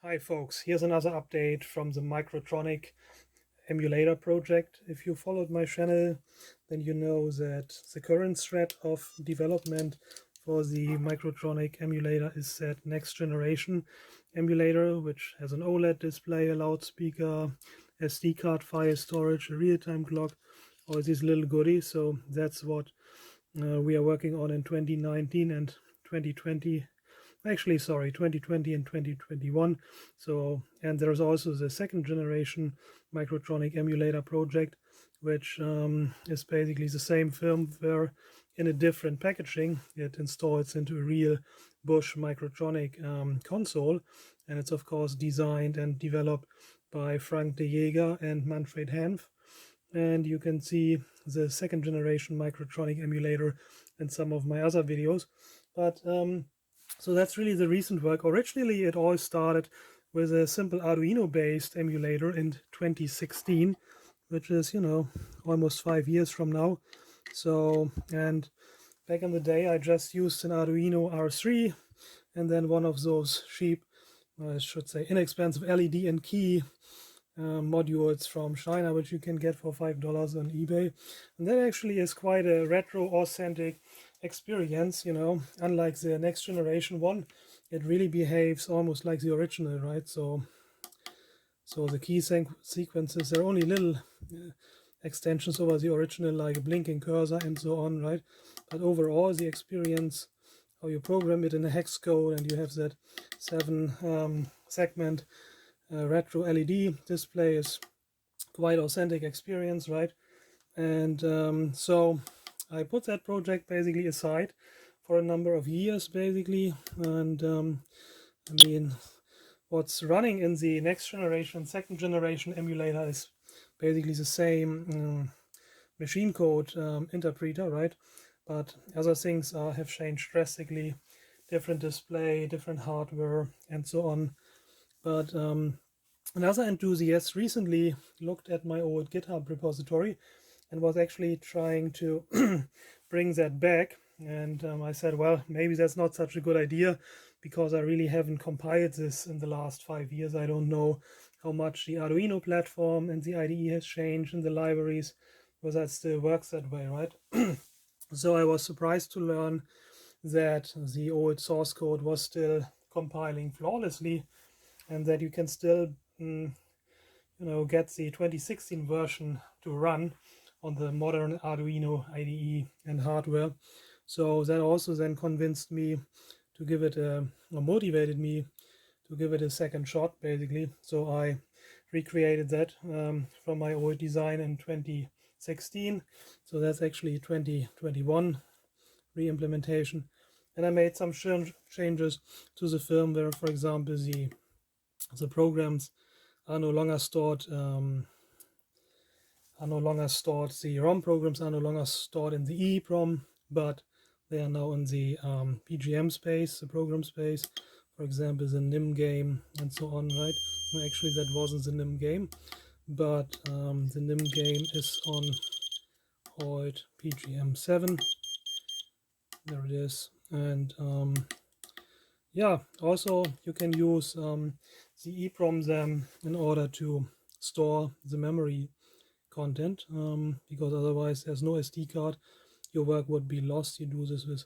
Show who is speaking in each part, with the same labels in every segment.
Speaker 1: Hi folks, here's another update from the Microtronic Emulator project. If you followed my channel, then you know that the current thread of development for the Microtronic emulator is that next generation emulator, which has an OLED display, a loudspeaker, SD card file storage, a real-time clock, all these little goodies. So that's what we are working on in 2019 and 2020. Actually, sorry, 2020 and 2021. So, and there's also the second generation Microtronic emulator project, which is basically the same firmware in a different packaging. It installs into a real Bosch Microtronic console, and it's of course designed and developed by Frank de Jager and Manfred Hanf. And you can see the second generation Microtronic emulator in some of my other videos. But so that's really the recent work. Originally, it all started with a simple Arduino-based emulator in 2016, which is, you know, almost 5 years from now. So, and back in the day, I just used an Arduino R3 and then one of those cheap, I should say inexpensive LED+KEY modules from China, which you can get for $5 on eBay. And that actually is quite a retro authentic experience, you know. Unlike the next generation one, it really behaves almost like the original, right? So the key sequences, they're only little extensions over the original, like a blinking cursor and so on, right? But overall, the experience, how you program it in a hex code, and you have that 7 segment retro LED display, is quite authentic experience, right? And so I put that project basically aside for a number of years, basically. And I mean, what's running in the next generation, second generation emulator is basically the same machine code interpreter, right? But other things have changed drastically, different display, different hardware, and so on. But another enthusiast recently looked at my old GitHub repository and was actually trying to bring that back. And I said, well, maybe that's not such a good idea, because I really haven't compiled this in the last 5 years. I don't know how much the Arduino platform and the IDE has changed in the libraries, whether it still works that way, right? So I was surprised to learn that the old source code was still compiling flawlessly, and that you can still get the 2016 version to run on the modern Arduino IDE and hardware. So that also then convinced me to give it or motivated me to give it a second shot, basically. So I recreated that from my old design in 2016. So that's actually 2021 re-implementation. And I made some changes to the firmware. For example, the programs are no longer stored. The ROM programs are no longer stored in the EEPROM, but they are now in the PGM space, the program space. For example, the NIM game and so on, right? No, actually, that wasn't the NIM game, but the NIM game is on old PGM 7. There it is. And yeah, also you can use the EEPROM then in order to store the memory content, because otherwise there's no SD card. Your work would be lost. You do this with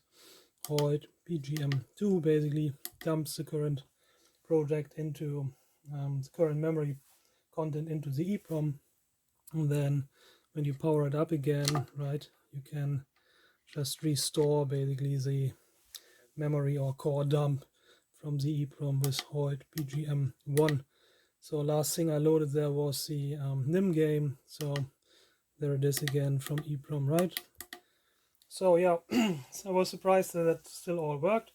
Speaker 1: old PGM2, basically dumps the current project into the current memory content into the EEPROM, and then when you power it up again, right, you can just restore basically the memory or core dump from the EEPROM with old PGM1. So last thing I loaded there was the NIM game. So there it is again from EEPROM, right? So yeah, so I was surprised that it still all worked.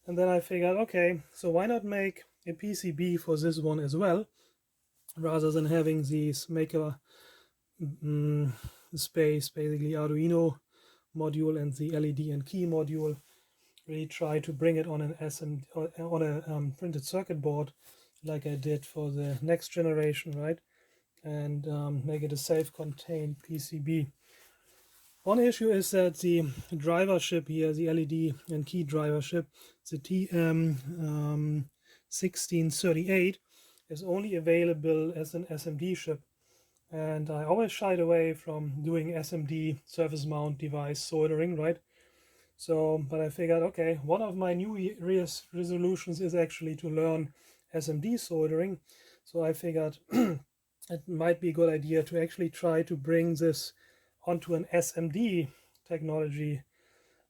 Speaker 1: And then I figured, okay, so why not make a PCB for this one as well, rather than having these maker space, basically Arduino module and the LED+KEY module. Really try to bring it on an on a printed circuit board, like I did for the next generation, right? And make it a self-contained PCB. One issue is that the driver chip here, the LED+KEY driver chip, the EM1638 is only available as an SMD chip. And I always shied away from doing SMD surface mount device soldering, right? So, but I figured, okay, one of my new year's resolutions is actually to learn SMD soldering. So I figured it might be a good idea to actually try to bring this onto an SMD technology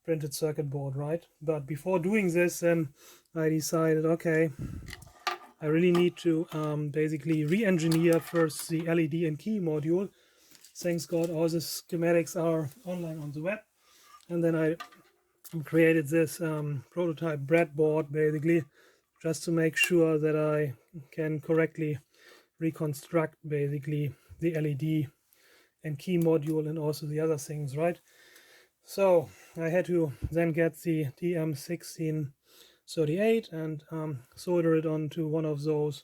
Speaker 1: printed circuit board, right? But before doing this, then I decided, okay, I really need to basically re-engineer first the LED and key module. Thanks God, all the schematics are online on the web. And then I created this prototype breadboard, basically, just to make sure that I can correctly reconstruct, basically, the LED and key module and also the other things, right? So I had to then get the EM1638 and solder it onto one of those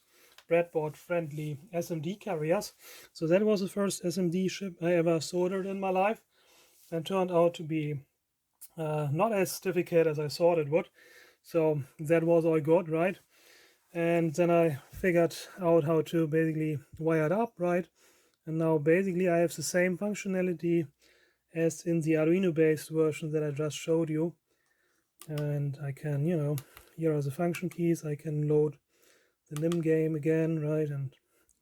Speaker 1: breadboard friendly SMD carriers. So that was the first SMD chip I ever soldered in my life, and turned out to be not as difficult as I thought it would. So that was all good, right? And then I figured out how to basically wire it up, right? And now basically I have the same functionality as in the Arduino-based version that I just showed you. And I can, you know, here are the function keys. I can load the NIM game again, right? And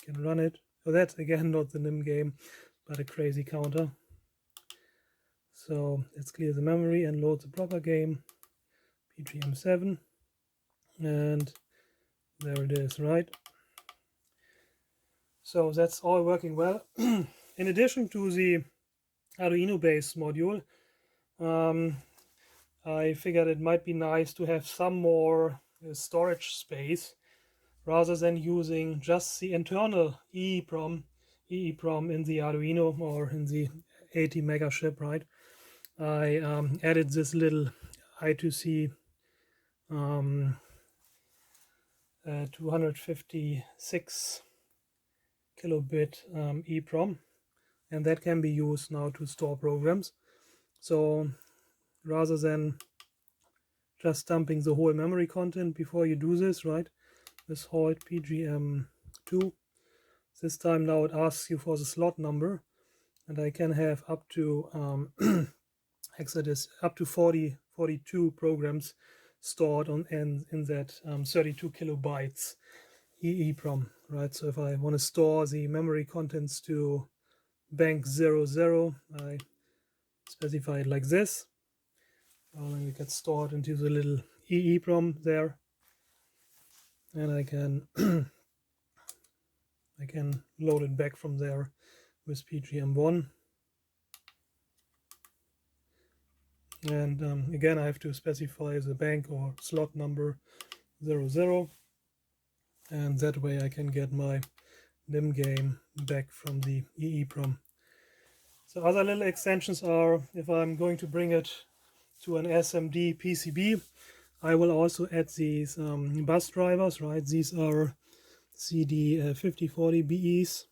Speaker 1: can run it. So that's again not the NIM game, but a crazy counter. So let's clear the memory and load the proper game, PGM 7. And there it is, right? So that's all working well. In addition to the Arduino-based module, I figured it might be nice to have some more storage space rather than using just the internal EEPROM in the Arduino or in the ATmega chip, right? I added this little I2C 256 kilobit EEPROM, and that can be used now to store programs. So rather than just dumping the whole memory content before you do this, right? This hold PGM2. This time now it asks you for the slot number, and I can have up to up to 42 programs stored on in that 32 kilobytes EEPROM, right? So if I want to store the memory contents to bank 00, I specify it like this. And it gets stored into the little EEPROM there, and I can I can load it back from there with PGM1. And again, I have to specify the bank or slot number 00, and that way I can get my NIM game back from the EEPROM. So other little extensions are, if I'm going to bring it to an SMD PCB, I will also add these bus drivers, right? These are CD5040 BEs,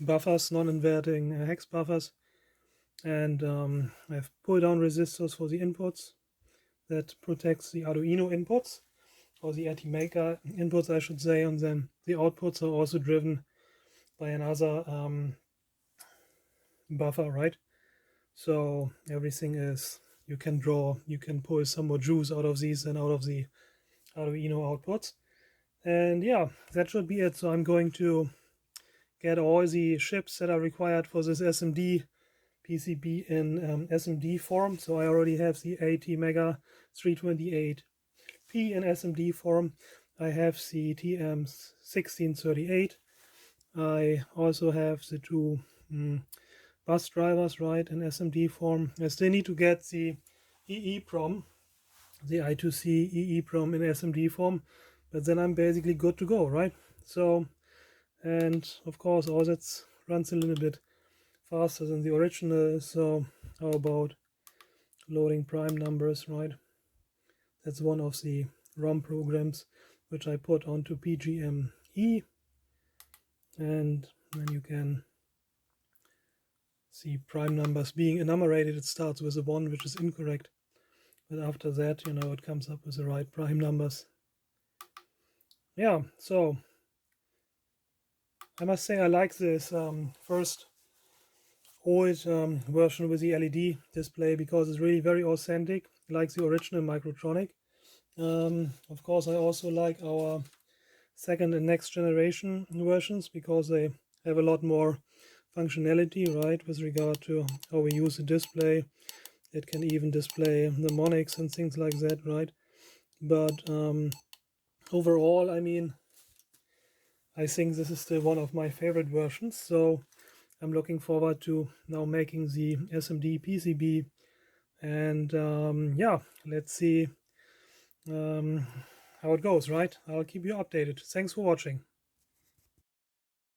Speaker 1: buffers, non-inverting hex buffers, and I have pull-down resistors for the inputs that protects the Arduino inputs, or the ATmega inputs I should say, and then the outputs are also driven by another buffer, right? So everything is, you can pull some more juice out of these and out of the Arduino outputs. And yeah, that should be it. So I'm going to get all the chips that are required for this SMD PCB in SMD form. So I already have the ATmega 328P in SMD form. I have the TM1638. I also have the two bus drivers, right, in SMD form. I still need to get the EEPROM, the I2C EEPROM in SMD form, but then I'm basically good to go, right? So, and of course all that runs a little bit faster than the original. So how about loading prime numbers, right? That's one of the ROM programs which I put onto PGME, and then you can see prime numbers being enumerated. It starts with a 1, which is incorrect, but after that, you know, it comes up with the right prime numbers. Yeah, so I must say I like this first old version with the LED display, because it's really very authentic, like the original Microtronic. Of course, I also like our second and next generation versions, because they have a lot more functionality, right, with regard to how we use the display. It can even display mnemonics and things like that, right? But overall, I mean, I think this is still one of my favorite versions, so I'm looking forward to now making the SMD PCB, and yeah, let's see how it goes, right? I'll keep you updated. Thanks for watching.